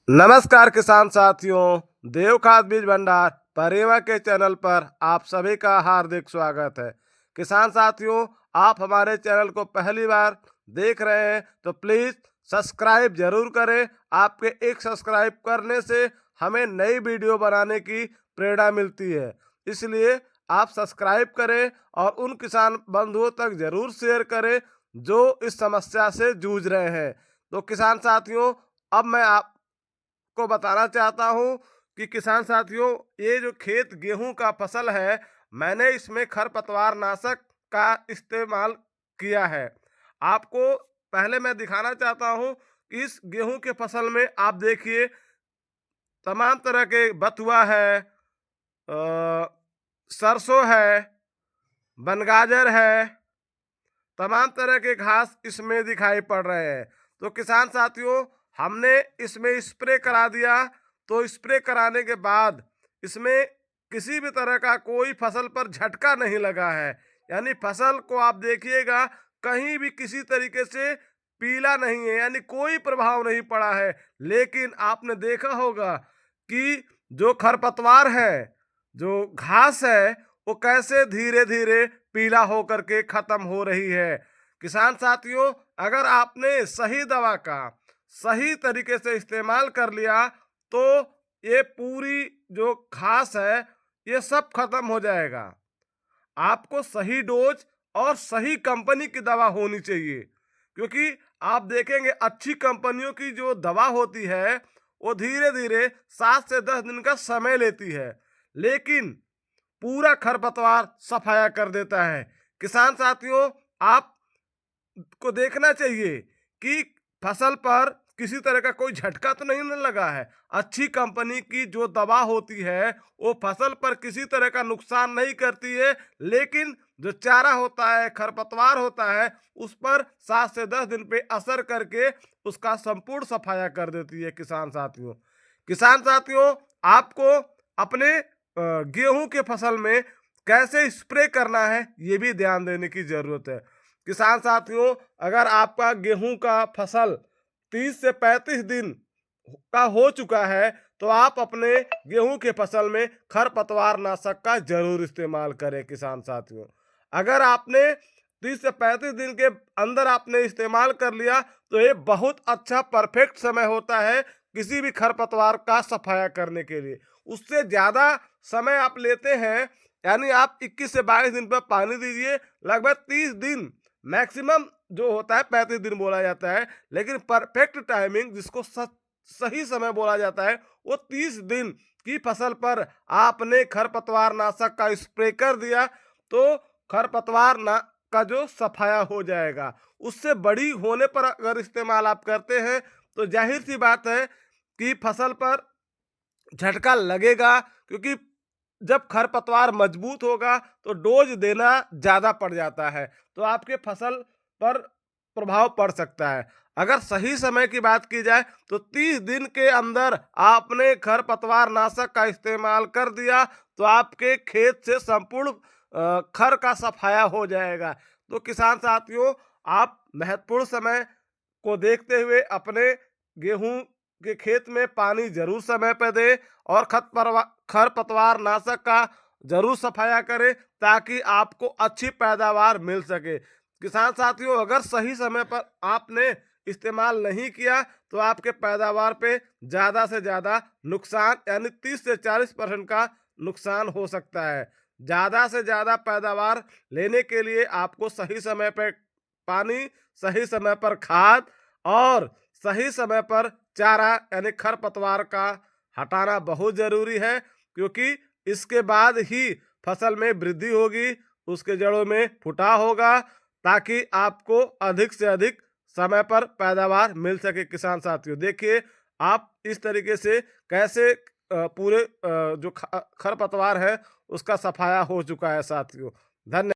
नमस्कार किसान साथियों, देव खाद बीज भंडार परिवा के चैनल पर आप सभी का हार्दिक स्वागत है। किसान साथियों, आप हमारे चैनल को पहली बार देख रहे हैं तो प्लीज़ सब्सक्राइब जरूर करें। आपके एक सब्सक्राइब करने से हमें नई वीडियो बनाने की प्रेरणा मिलती है, इसलिए आप सब्सक्राइब करें और उन किसान बंधुओं तक जरूर शेयर करें जो इस समस्या से जूझ रहे हैं। तो किसान साथियों, अब मैं आप को बताना चाहता हूँ कि किसान साथियों, ये जो खेत गेहूं का फसल है, मैंने इसमें खरपतवार नाशक का इस्तेमाल किया है। आपको पहले मैं दिखाना चाहता हूँ कि इस गेहूं के फसल में आप देखिए तमाम तरह के बथुआ है, सरसों है, बनगाजर है, तमाम तरह के घास इसमें दिखाई पड़ रहे हैं। तो किसान साथियों, हमने इसमें स्प्रे करा दिया। तो स्प्रे कराने के बाद इसमें किसी भी तरह का कोई फसल पर झटका नहीं लगा है, यानी फसल को आप देखिएगा कहीं भी किसी तरीके से पीला नहीं है, यानी कोई प्रभाव नहीं पड़ा है। लेकिन आपने देखा होगा कि जो खरपतवार है, जो घास है, वो कैसे धीरे धीरे पीला होकर के खत्म हो रही है। किसान साथियों, अगर आपने सही दवा का सही तरीके से इस्तेमाल कर लिया तो ये पूरी जो घास है ये सब खत्म हो जाएगा। आपको सही डोज और सही कंपनी की दवा होनी चाहिए, क्योंकि आप देखेंगे अच्छी कंपनियों की जो दवा होती है वो धीरे धीरे 7 से 10 दिन का समय लेती है, लेकिन पूरा खरपतवार सफाया कर देता है। किसान साथियों, आप को देखना चाहिए कि फसल पर किसी तरह का कोई झटका तो नहीं न लगा है। अच्छी कंपनी की जो दवा होती है वो फसल पर किसी तरह का नुकसान नहीं करती है, लेकिन जो चारा होता है, खरपतवार होता है, उस पर 7 से 10 दिन पे असर करके उसका संपूर्ण सफाया कर देती है। किसान साथियों, आपको अपने गेहूं के फसल में कैसे स्प्रे करना है ये भी ध्यान देने की जरूरत है। किसान साथियों, अगर आपका गेहूं का फसल 30 से 35 दिन का हो चुका है तो आप अपने गेहूं के फसल में खरपतवार नाशक का जरूर इस्तेमाल करें। किसान साथियों, अगर आपने 30 से 35 दिन के अंदर आपने इस्तेमाल कर लिया तो ये बहुत अच्छा परफेक्ट समय होता है किसी भी खरपतवार का सफाया करने के लिए। उससे ज़्यादा समय आप लेते हैं, यानी आप 21 से 22 दिन पर पानी दीजिए, लगभग 30 दिन मैक्सिमम जो होता है 35 दिन बोला जाता है, लेकिन परफेक्ट टाइमिंग जिसको सही समय बोला जाता है वो 30 दिन की फसल पर आपने खरपतवार नाशक का स्प्रे कर दिया तो खरपतवार ना का जो सफाया हो जाएगा। उससे बड़ी होने पर अगर इस्तेमाल आप करते हैं तो जाहिर सी बात है कि फसल पर झटका लगेगा, क्योंकि जब खरपतवार मजबूत होगा तो डोज देना ज़्यादा पड़ जाता है, तो आपके फसल पर प्रभाव पड़ सकता है। अगर सही समय की बात की जाए तो 30 दिन के अंदर आपने खरपतवार नाशक का इस्तेमाल कर दिया तो आपके खेत से संपूर्ण खर का सफाया हो जाएगा। तो किसान साथियों, आप महत्वपूर्ण समय को देखते हुए अपने गेहूं के खेत में पानी जरूर समय पर दें और खरपतवार नाशक का जरूर सफाया करें ताकि आपको अच्छी पैदावार मिल सके। किसान साथियों, अगर सही समय पर आपने इस्तेमाल नहीं किया तो आपके पैदावार पे ज़्यादा से ज़्यादा नुकसान, यानी 30 से 40% का नुकसान हो सकता है। ज़्यादा से ज़्यादा पैदावार लेने के लिए आपको सही समय पर पानी, सही समय पर खाद और सही समय पर चारा यानी खरपतवार का हटाना बहुत ज़रूरी है, क्योंकि इसके बाद ही फसल में वृद्धि होगी, उसके जड़ों में फुटाव होगा, ताकि आपको अधिक से अधिक समय पर पैदावार मिल सके। किसान साथियों, देखिए आप इस तरीके से कैसे पूरे जो खरपतवार है उसका सफाया हो चुका है साथियों। धन्यवाद।